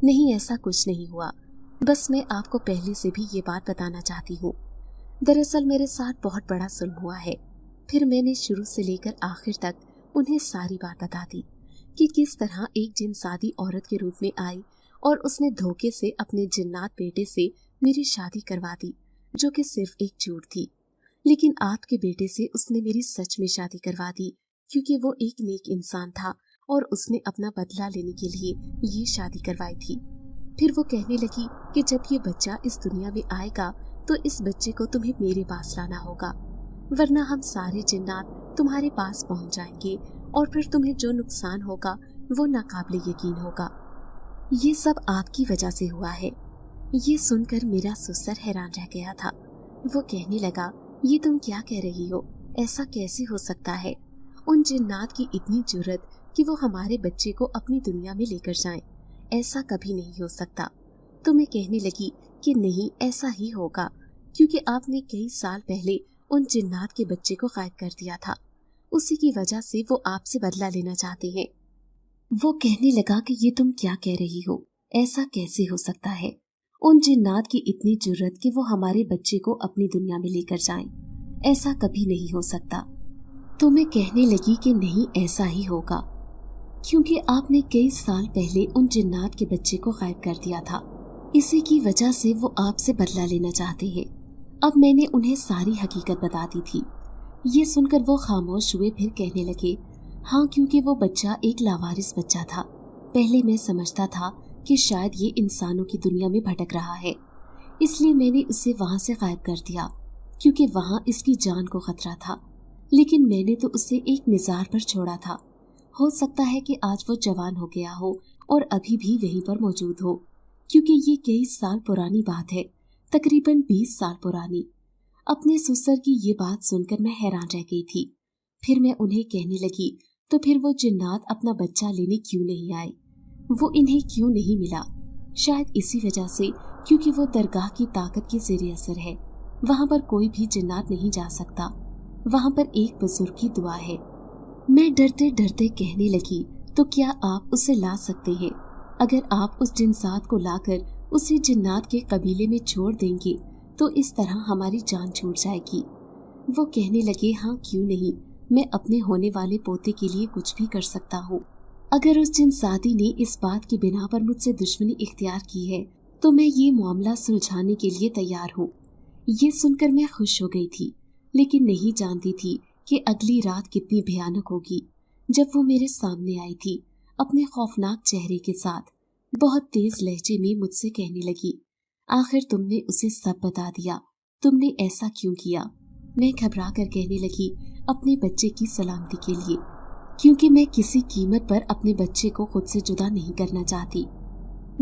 नहीं ऐसा कुछ नहीं हुआ, बस मैं आपको पहले से भी ये बात बताना चाहती हूँ। दरअसल मेरे साथ बहुत बड़ा जुल्म हुआ है। फिर मैंने शुरू से लेकर आखिर तक उन्हें सारी बात बता दी कि किस तरह एक जिनसादी औरत के रूप में आई और उसने धोखे से अपने जिन्नात बेटे से मेरी शादी करवा दी, जो कि सिर्फ एक झूठ थी। लेकिन आपके बेटे से उसने मेरी सच में शादी करवा दी, کیونکہ وہ ایک نیک انسان تھا اور اس نے اپنا بدلہ لینے کے لیے یہ شادی کروائی تھی۔ پھر وہ کہنے لگی کہ جب یہ بچہ اس دنیا میں آئے گا تو اس بچے کو تمہیں میرے پاس لانا ہوگا، ورنہ ہم سارے جنات تمہارے پاس پہنچ جائیں گے اور پھر تمہیں جو نقصان ہوگا وہ ناقابل یقین ہوگا۔ یہ سب آپ کی وجہ سے ہوا ہے۔ یہ سن کر میرا سسر حیران رہ گیا تھا۔ وہ کہنے لگا، یہ تم کیا کہہ رہی ہو؟ ایسا کیسے ہو سکتا ہے؟ ان جنات کی اتنی جرأت کہ وہ ہمارے بچے کو اپنی دنیا میں لے کر جائیں، ایسا کبھی نہیں ہو سکتا۔ تو میں کہنے لگی کہ نہیں، ایسا ہی ہوگا، کیونکہ آپ نے کئی سال پہلے ان جنات کے بچے کو غائب کر دیا تھا، اسی کی وجہ سے وہ آپ سے بدلہ لینا چاہتے ہیں۔ وہ کہنے لگا کہ یہ تم کیا کہہ رہی ہو؟ ایسا کیسے ہو سکتا ہے؟ ان جنات کی اتنی جرأت کہ وہ ہمارے بچے کو اپنی دنیا میں لے کر جائیں، ایسا کبھی نہیں ہو سکتا۔ تو میں کہنے لگی کہ نہیں، ایسا ہی ہوگا، کیونکہ آپ نے کئی سال پہلے ان جنات کے بچے کو غائب کر دیا تھا، اسی کی وجہ سے وہ آپ سے بدلہ لینا چاہتے ہیں۔ اب میں نے انہیں ساری حقیقت بتا دی تھی۔ یہ سن کر وہ خاموش ہوئے، پھر کہنے لگے، ہاں، کیونکہ وہ بچہ ایک لاوارث بچہ تھا۔ پہلے میں سمجھتا تھا کہ شاید یہ انسانوں کی دنیا میں بھٹک رہا ہے، اس لیے میں نے اسے وہاں سے غائب کر دیا، کیونکہ وہاں اس کی جان کو خطرہ تھا۔ لیکن میں نے تو اسے ایک مزار پر چھوڑا تھا۔ ہو سکتا ہے کہ آج وہ جوان ہو گیا ہو اور ابھی بھی وہیں پر موجود ہو، کیونکہ یہ کئی سال پرانی بات ہے، تقریباً 20 سال پرانی۔ اپنے سسر کی یہ بات سن کر میں حیران رہ گئی تھی۔ پھر میں انہیں کہنے لگی، تو پھر وہ جنات اپنا بچہ لینے کیوں نہیں آئے؟ وہ انہیں کیوں نہیں ملا؟ شاید اسی وجہ سے کیونکہ وہ درگاہ کی طاقت کے زیر اثر ہے، وہاں پر کوئی بھی جنات نہیں جا سکتا، وہاں پر ایک بزرگ کی دعا ہے۔ میں ڈرتے ڈرتے کہنے لگی، تو کیا آپ اسے لا سکتے ہیں؟ اگر آپ اس جنسات کو لا کر اسے جنات کے قبیلے میں چھوڑ دیں گے تو اس طرح ہماری جان چھوٹ جائے گی۔ وہ کہنے لگے، ہاں کیوں نہیں، میں اپنے ہونے والے پوتے کے لیے کچھ بھی کر سکتا ہوں۔ اگر اس جنساتی نے اس بات کی بنا پر مجھ سے دشمنی اختیار کی ہے تو میں یہ معاملہ سلجھانے کے لیے تیار ہوں۔ یہ سن کر میں خوش ہو گئی تھی، لیکن نہیں جانتی تھی کہ اگلی رات کتنی بھیانک ہوگی جب وہ میرے سامنے آئی تھی اپنے خوفناک چہرے کے ساتھ۔ بہت تیز لہجے میں مجھ سے کہنے لگی، آخر تم نے اسے سب بتا دیا، تم نے ایسا کیوں کیا؟ میں گھبرا کر کہنے لگی، اپنے بچے کی سلامتی کے لیے، کیونکہ میں کسی قیمت پر اپنے بچے کو خود سے جدا نہیں کرنا چاہتی۔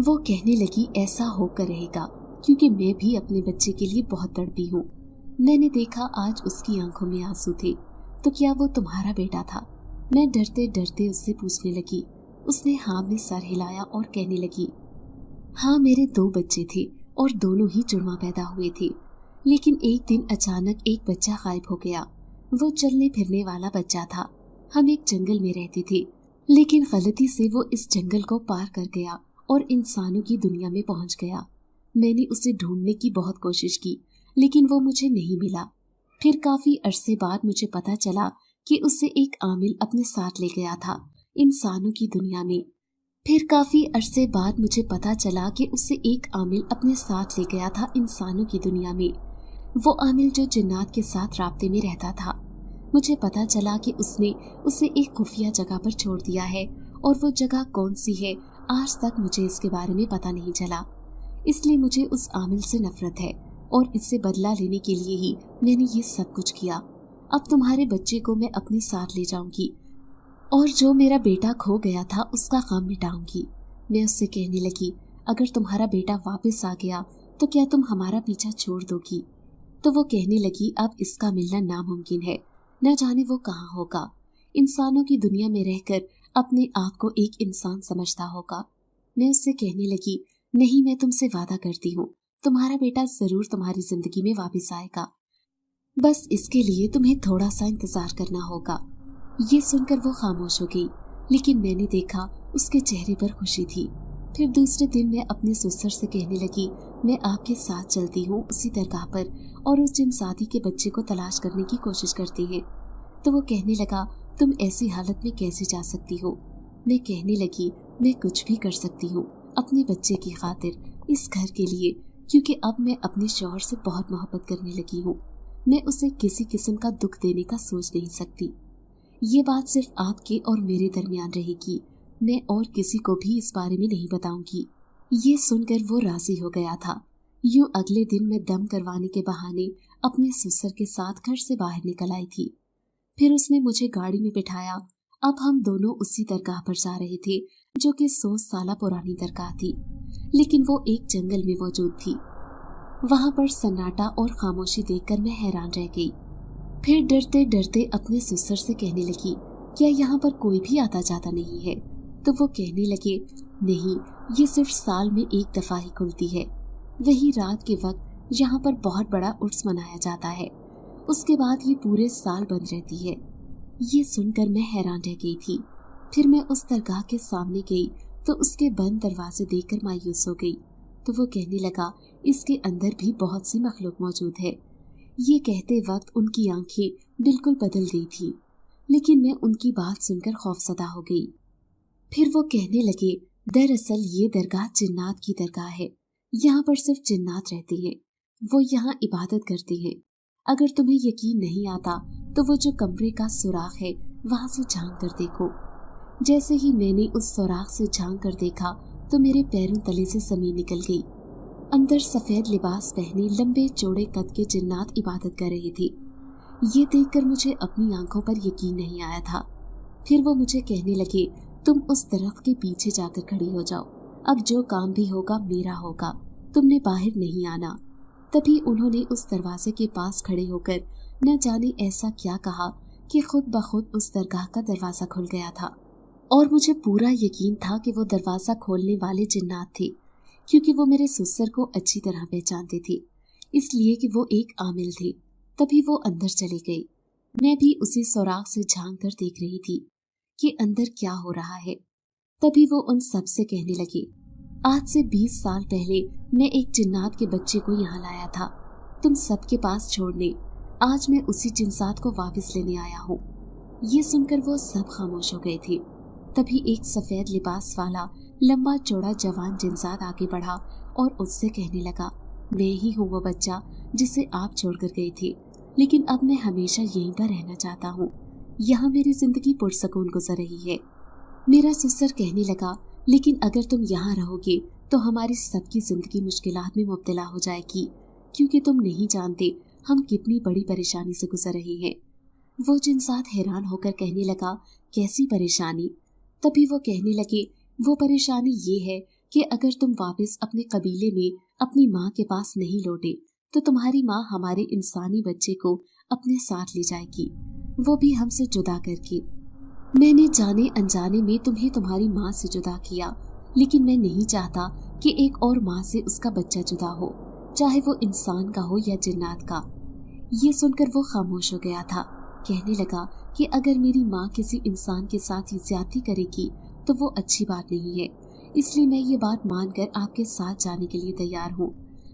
وہ کہنے لگی، ایسا ہو کر رہے گا، کیونکہ میں بھی اپنے بچے کے لیے بہت تڑپی ہوں۔ میں نے دیکھا آج اس کی آنکھوں میں آنسو تھے، تو کیا وہ تمہارا بیٹا تھا؟ میں ڈرتے ڈرتے اس سے پوچھنے لگی۔ اس نے ہاں میں سر ہلایا اور کہنے لگی، ہاں، میرے 2 بچے تھے اور دونوں ہی جڑواں پیدا ہوئے تھے، لیکن ایک دن اچانک ایک بچہ غائب ہو گیا۔ وہ چلنے پھرنے والا بچہ تھا۔ ہم ایک جنگل میں رہتے تھے، لیکن غلطی سے وہ اس جنگل کو پار کر گیا اور انسانوں کی دنیا میں پہنچ گیا۔ میں نے اسے ڈھونڈنے کی بہت کوشش کی، لیکن وہ مجھے نہیں ملا۔ پھر کافی عرصے بعد مجھے پتا چلا کہ اسے ایک عامل اپنے ساتھ لے گیا تھا انسانوں کی دنیا میں۔ وہ عامل جو جنات کے ساتھ رابطے میں رہتا تھا۔ مجھے پتا چلا کہ اس نے اسے ایک خفیہ جگہ پر چھوڑ دیا ہے، اور وہ جگہ کون سی ہے آج تک مجھے اس کے بارے میں پتا نہیں چلا۔ اس لیے مجھے اس عامل سے نفرت ہے، اور اس سے بدلہ لینے کے لیے ہی میں نے یہ سب کچھ کیا۔ اب تمہارے بچے کو میں اپنے ساتھ لے جاؤں گی، اور جو میرا بیٹا کھو گیا تھا اس کا غم مٹاؤں گی۔ میں اس سے کہنے لگی، اگر تمہارا بیٹا واپس آ گیا تو کیا تم ہمارا پیچھا چھوڑ دو گی؟ تو وہ کہنے لگی، اب اس کا ملنا ناممکن ہے، نہ جانے وہ کہاں ہوگا، انسانوں کی دنیا میں رہ کر اپنے آپ کو ایک انسان سمجھتا ہوگا۔ میں اس سے کہنے لگی، نہیں، میں تم سے وعدہ کرتی ہوں، تمہارا بیٹا ضرور تمہاری زندگی میں واپس آئے گا، بس اس کے لیے تمہیں تھوڑا سا انتظار کرنا ہوگا۔ یہ سن کر وہ خاموش ہو گئی، لیکن میں نے دیکھا اس کے چہرے پر خوشی تھی۔ پھر دوسرے دن میں اپنے سسر سے کہنے لگی، میں آپ کے ساتھ چلتی ہوں اسی درگاہ پر، اور اس جنساتی کے بچے کو تلاش کرنے کی کوشش کرتی ہیں۔ تو وہ کہنے لگا، تم ایسی حالت میں کیسے جا سکتی ہو؟ میں کہنے لگی، میں کچھ بھی کر سکتی ہوں اپنے بچے کی خاطر، اس گھر کے لیے، کیونکہ اب میں اپنے شوہر سے بہت محبت کرنے لگی ہوں۔ میں اسے کسی قسم کا دکھ دینے کا سوچ نہیں سکتی۔ یہ بات صرف آپ کے اور میرے درمیان رہے گی، میں اور کسی کو بھی اس بارے میں نہیں بتاؤں گی۔ یہ سن کر وہ راضی ہو گیا تھا۔ یوں اگلے دن میں دم کروانے کے بہانے اپنے سسر کے ساتھ گھر سے باہر نکل آئی تھی۔ پھر اس نے مجھے گاڑی میں بٹھایا۔ اب ہم دونوں اسی درگاہ پر جا رہے تھے جو کہ 100 سالہ پرانی درگاہ تھی، لیکن وہ ایک جنگل میں موجود تھی۔ وہاں پر سناٹا اور خاموشی دیکھ کر میں حیران رہ گئی۔ پھر ڈرتے ڈرتے اپنے سسر سے کہنے لگی، کیا یہاں پر کوئی بھی آتا جاتا نہیں ہے؟ تو وہ کہنے لگے، نہیں، یہ صرف سال میں ایک دفعہ ہی کھلتی ہے۔ وہی رات کے وقت یہاں پر بہت بڑا عرس منایا جاتا ہے، اس کے بعد یہ پورے سال بند رہتی ہے۔ یہ سن کر میں حیران رہ گئی تھی۔ پھر میں اس درگاہ کے سامنے گئی تو اس کے بند دروازے دیکھ کر مایوس ہو گئی۔ تو وہ کہنے لگا، اس کے اندر بھی بہت سی مخلوق موجود ہے۔ یہ کہتے وقت ان کی آنکھیں بالکل بدل گئی تھی، لیکن میں ان کی بات سن کر خوفزدہ ہو گئی۔ پھر وہ کہنے لگے، دراصل یہ درگاہ جنات کی درگاہ ہے، یہاں پر صرف جنات رہتے ہیں، وہ یہاں عبادت کرتے ہیں۔ اگر تمہیں یقین نہیں آتا تو وہ جو کمرے کا سوراخ ہے وہاں سے جھانک کر دیکھو۔ جیسے ہی میں نے اس سوراخ سے جھانک کر دیکھا تو میرے پیروں تلے سے زمین نکل گئی۔ اندر سفید لباس پہنے لمبے چوڑے قد کے جنات عبادت کر رہے تھے۔ یہ دیکھ کر مجھے اپنی آنکھوں پر یقین نہیں آیا تھا۔ پھر وہ مجھے کہنے لگے، تم اس درخت کے پیچھے جا کر کھڑی ہو جاؤ، اب جو کام بھی ہوگا میرا ہوگا، تم نے باہر نہیں آنا۔ تبھی انہوں نے اس دروازے کے پاس کھڑے ہو کر نہ جانے ایسا کیا کہا کہ خود بخود اس درگاہ کا دروازہ کھل گیا تھا، اور مجھے پورا یقین تھا کہ وہ دروازہ کھولنے والے جنات تھے، کیونکہ وہ میرے سسر کو اچھی طرح پہچانتے تھے، اس لیے کہ وہ ایک عامل تھے۔ تبھی وہ اندر چلے گئے۔ میں بھی اسی سوراخ سے جھانک کر دیکھ رہی تھی کہ اندر کیا ہو رہا ہے۔ تبھی وہ ان سب سے کہنے لگے، آج سے 20 سال پہلے میں ایک جنات کے بچے کو یہاں لایا تھا تم سب کے پاس چھوڑنے، آج میں اسی جنسات کو واپس لینے آیا ہوں۔ یہ سن کر وہ سب خاموش ہو گئے تھے۔ تبھی ایک سفید لباس والا لمبا چوڑا جوان جنسات آگے بڑھا اور اس سے کہنے لگا، میں ہی ہوں وہ بچہ جسے آپ چھوڑ کر گئے تھے، لیکن اب میں ہمیشہ یہیں پر رہنا چاہتا ہوں، یہاں میری زندگی پرسکون گزر رہی ہے۔ میرا سسر کہنے لگا، لیکن اگر تم یہاں رہو گے تو ہماری سب کی زندگی مشکلات میں مبتلا ہو جائے گی، کیونکہ تم نہیں جانتے ہم کتنی بڑی پریشانی سے گزر رہے ہیں۔ وہ جنسات حیران ہو کر کہنے لگا، کیسی پریشانی؟ تبھی وہ کہنے لگے، وہ پریشانی یہ ہے کہ اگر تم واپس اپنے قبیلے میں اپنی ماں کے پاس نہیں لوٹے تو تمہاری ماں ہمارے انسانی بچے کو اپنے ساتھ لے جائے گی، وہ بھی ہم سے جدا کر کے۔ میں نے جانے انجانے میں تمہیں تمہاری ماں سے جدا کیا، لیکن میں نہیں چاہتا کہ ایک اور ماں سے اس کا بچہ جدا ہو، چاہے وہ انسان کا ہو یا جنات کا۔ یہ سن کر وہ خاموش ہو گیا تھا۔ کہنے لگا کہ اگر میری ماں کسی انسان کے ساتھ زیادتی کرے گی تو وہ اچھی بات نہیں ہے، اس لیے میں یہ بات مان کر آپ کے ساتھ جانے کے لیے تیار ہوں،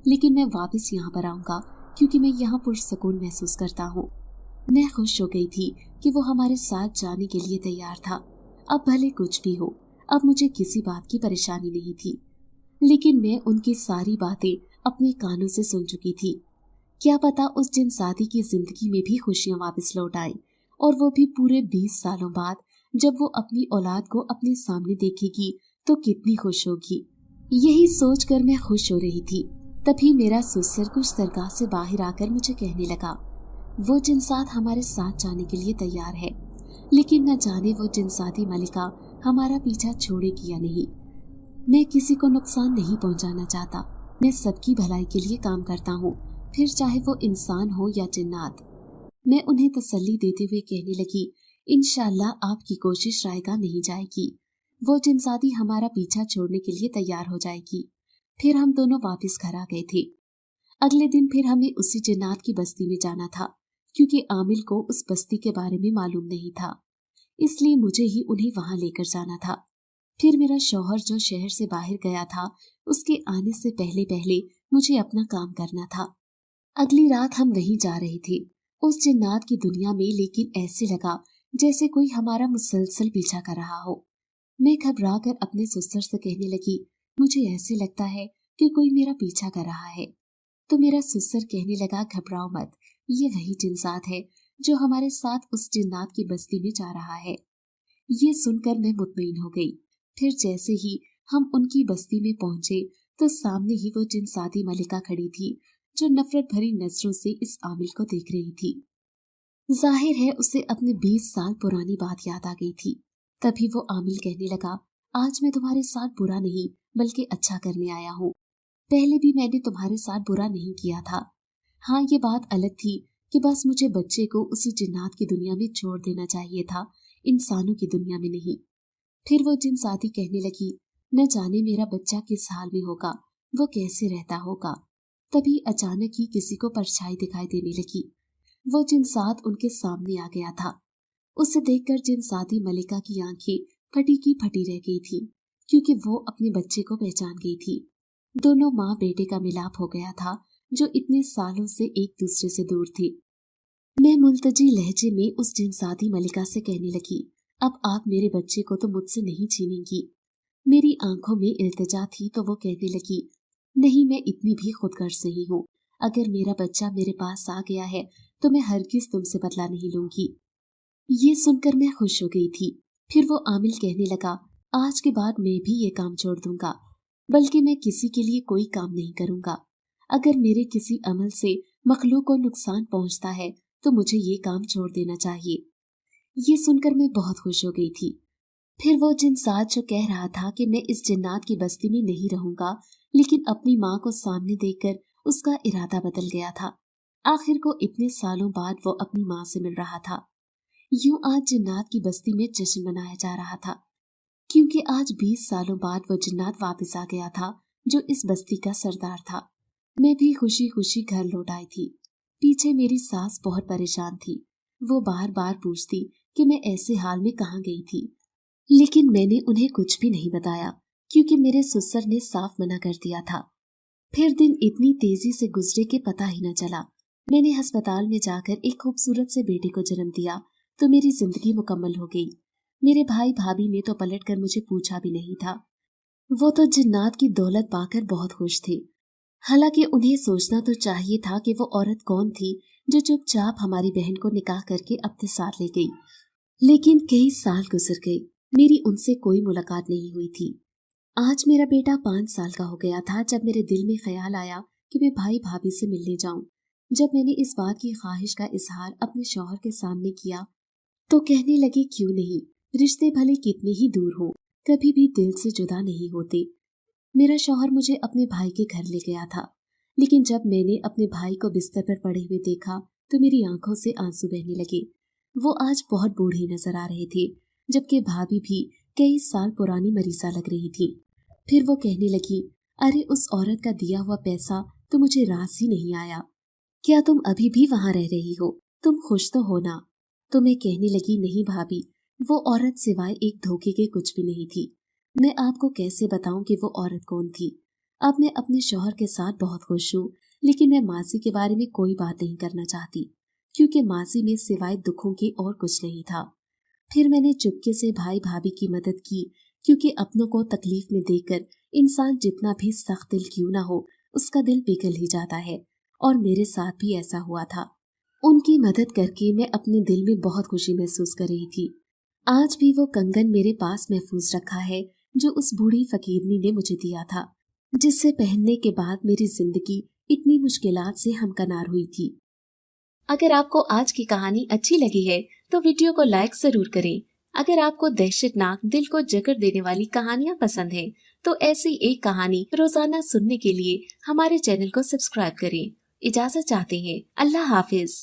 لیکن میں واپس یہاں پر آؤں گا کیونکہ میں یہاں پرسکون محسوس کرتا ہوں۔ میں خوش ہو گئی تھی کہ وہ ہمارے ساتھ جانے کے لیے تیار تھا۔ اب بھلے کچھ بھی ہو، اب مجھے کسی بات کی پریشانی نہیں تھی، لیکن میں ان کی ساری باتیں اپنے کانوں سے سن چکی تھی۔ کیا پتا اس جنساتی کی زندگی میں بھی خوشیاں واپس لوٹ آئیں، اور وہ بھی پورے 20 سالوں بعد، جب وہ اپنی اولاد کو اپنے سامنے دیکھے گی تو کتنی خوش ہوگی۔ یہی سوچ کر میں خوش ہو رہی تھی۔ تبھی میرا سسر کچھ درگاہ سے باہر آ کر مجھے کہنے لگا، وہ جنسات ہمارے ساتھ جانے کے لیے تیار ہے، لیکن نہ جانے وہ جنساتی ملکہ ہمارا پیچھا چھوڑے گی یا نہیں۔ میں کسی کو نقصان نہیں پہنچانا چاہتا، میں سب کی بھلائی کے لیے کام کرتا ہوں، پھر چاہے وہ انسان ہو یا جنات۔ میں انہیں تسلی دیتے ہوئے کہنے لگی، انشاءاللہ آپ کی کوشش رائے گاہ نہیں جائے گی، وہ جنساتی ہمارا پیچھا چھوڑنے کے لیے تیار ہو جائے گی۔ پھر ہم دونوں واپس گھر آ گئے تھے۔ اگلے دن پھر ہمیں اسی جنات کی بستی میں جانا تھا، کیونکہ عامل کو اس بستی کے بارے میں معلوم نہیں تھا، اس لیے مجھے ہی انہیں وہاں لے کر جانا تھا۔ پھر میرا شوہر جو شہر سے باہر گیا تھا، اس کے آنے سے پہلے پہلے مجھے اپنا کام کرنا تھا۔ اگلی رات ہم وہیں جا رہے تھے، اس جنات کی دنیا میں، لیکن ایسے لگا جیسے کوئی ہمارا مسلسل پیچھا کر رہا ہو۔ میں گھبرا کر اپنے سسر سے کہنے لگی، مجھے ایسے لگتا ہے کہ کوئی میرا پیچھا کر رہا ہے۔ تو میرا سسر کہنے لگا، گھبراؤ مت، یہ وہی جنسات ہے जो हमारे साथ उस जिन्नात की बस्ती में जा रहा है। ये सुनकर मैं मुतमईन हो गई। फिर जैसे ही हम उनकी बस्ती में पहुंचे तो सामने ही वो जिनसादी मलिका खड़ी थी, जो नफरत भरी नजरों से इस आमिल को देख रही थी। जाहिर है उसे अपने 20 साल पुरानी बात याद आ गई थी। तभी वो आमिल कहने लगा, आज मैं तुम्हारे साथ बुरा नहीं बल्कि अच्छा करने आया हूँ। पहले भी मैंने तुम्हारे साथ बुरा नहीं किया था। हाँ, ये बात अलग थी कि बस मुझे बच्चे को उसी जिन्नात की दुनिया में छोड़ देना चाहिए था, इंसानों की दुनिया में नहीं। फिर वो जिनसादी कहने लगी, न जाने मेरा बच्चा किस हाल में होगा, वो कैसे रहता होगा। तभी अचानक ही किसी को परछाई दिखाई देने लगी। वो जिनसाद उनके सामने आ गया था। उसे देखकर जिनसादी मलिका की आंखें फटी की फटी रह गई थी, क्योंकि वो अपने बच्चे को पहचान गई थी। दोनों माँ बेटे का मिलाप हो गया था, जो इतने सालों से एक दूसरे से दूर थे। मैं मुल्तजी लहजे में उस जिनसादी मलिका से कहने लगी, अब आप मेरे बच्चे को तो मुझसे नहीं छीनेंगी। मेरी आंखों में इल्तिजा थी तो वो कहने लगी, नहीं, मैं इतनी भी खुदगर्ज नहीं हूँ। अगर मेरा बच्चा मेरे पास आ गया है तो मैं हरगिज तुमसे बदला नहीं लूंगी। ये सुनकर मैं खुश हो गई थी। फिर वो आमिल कहने लगा, आज के बाद मैं भी ये काम छोड़ दूंगा, बल्कि मैं किसी के लिए कोई काम नहीं करूंगा। अगर मेरे किसी अमल से मखलूक को नुकसान पहुंचता है तो मुझे ये काम छोड़ देना चाहिए। ये सुनकर मैं बहुत खुश हो गई थी। फिर वो जिनसाद जो कह रहा था कि मैं इस जिन्नात की बस्ती में नहीं रहूंगा, लेकिन अपनी माँ को सामने देखकर उसका इरादा बदल गया था। आखिर को इतने सालों बाद वो अपनी माँ से मिल रहा था। यूं आज जिन्नात की बस्ती में जश्न मनाया जा रहा था, क्योंकि आज 20 सालों बाद वो जिन्नात वापस आ गया था, जो इस बस्ती का सरदार था। मैं भी खुशी खुशी घर लौट आई थी। पीछे मेरी सास बहुत परेशान थी। वो बार बार पूछती कि मैं ऐसे हाल में कहाँ गई थी, लेकिन मैंने उन्हें कुछ भी नहीं बताया, क्योंकि मेरे ससुर ने साफ मना कर दिया था। फिर दिन इतनी तेजी से गुजरे कि पता ही न चला। मैंने अस्पताल में जाकर एक खूबसूरत से बेटे को जन्म दिया तो मेरी जिंदगी मुकम्मल हो गई। मेरे भाई भाभी ने तो पलट कर मुझे पूछा भी नहीं था। वो तो जिन्नात की दौलत पाकर बहुत खुश थे। हालांकि उन्हें सोचना तो चाहिए था कि वो औरत कौन थी जो चुपचाप हमारी बहन को निकाह करके अपने साथ ले गई। लेकिन कई साल गुजर गए, मेरी उनसे कोई मुलाकात नहीं हुई थी। आज मेरा बेटा 5 साल का हो गया था जब मेरे दिल में ख्याल आया कि मैं भाई भाभी से मिलने जाऊं। जब मैंने इस बात की ख्वाहिश का इजहार अपने शौहर के सामने किया तो कहने लगे, क्यों नहीं, रिश्ते भले कितने ही दूर हों, कभी भी दिल से जुदा नहीं होते। मेरा शौहर मुझे अपने भाई के घर ले गया था, लेकिन जब मैंने अपने भाई को बिस्तर पर पड़े हुए देखा तो मेरी आंखों से आंसू बहने लगे। वो आज बहुत बूढ़े नजर आ रहे थे, जबकि भाभी भी कई साल पुरानी मरीजा लग रही थी। फिर वो कहने लगी, अरे उस औरत का दिया हुआ पैसा तो मुझे रास ही नहीं आया। क्या तुम अभी भी वहां रह रही हो? तुम खुश तो हो ना? तो मैं कहने लगी, नहीं भाभी, वो औरत सिवाय एक धोखे के कुछ भी नहीं थी। मैं आपको कैसे बताऊं कि वो औरत कौन थी। अब मैं अपने शौहर के साथ बहुत खुश हूँ, लेकिन मैं माजी के बारे में कोई बात नहीं करना चाहती, क्योंकि माजी में सिवाय दुखों के और कुछ नहीं था। फिर मैंने चुपके से भाई भाभी की मदद की, क्योंकि अपनों को तकलीफ में देकर इंसान जितना भी सख्त दिल क्यों ना हो, उसका दिल पिघल ही जाता है। और मेरे साथ भी ऐसा हुआ था। उनकी मदद करके मैं अपने दिल में बहुत खुशी महसूस कर रही थी। आज भी वो कंगन मेरे पास महफूज रखा है, जो उस बूढ़ी फकीरनी ने मुझे दिया था, जिससे पहनने के बाद मेरी जिंदगी इतनी मुश्किलात से हमकनार हुई थी। अगर आपको आज की कहानी अच्छी लगी है तो वीडियो को लाइक जरूर करें। अगर आपको दहशतनाक, दिल को जकड़ देने वाली कहानियाँ पसंद है तो ऐसी एक कहानी रोजाना सुनने के लिए हमारे चैनल को सब्सक्राइब करें। इजाजत चाहते हैं। अल्लाह हाफिज।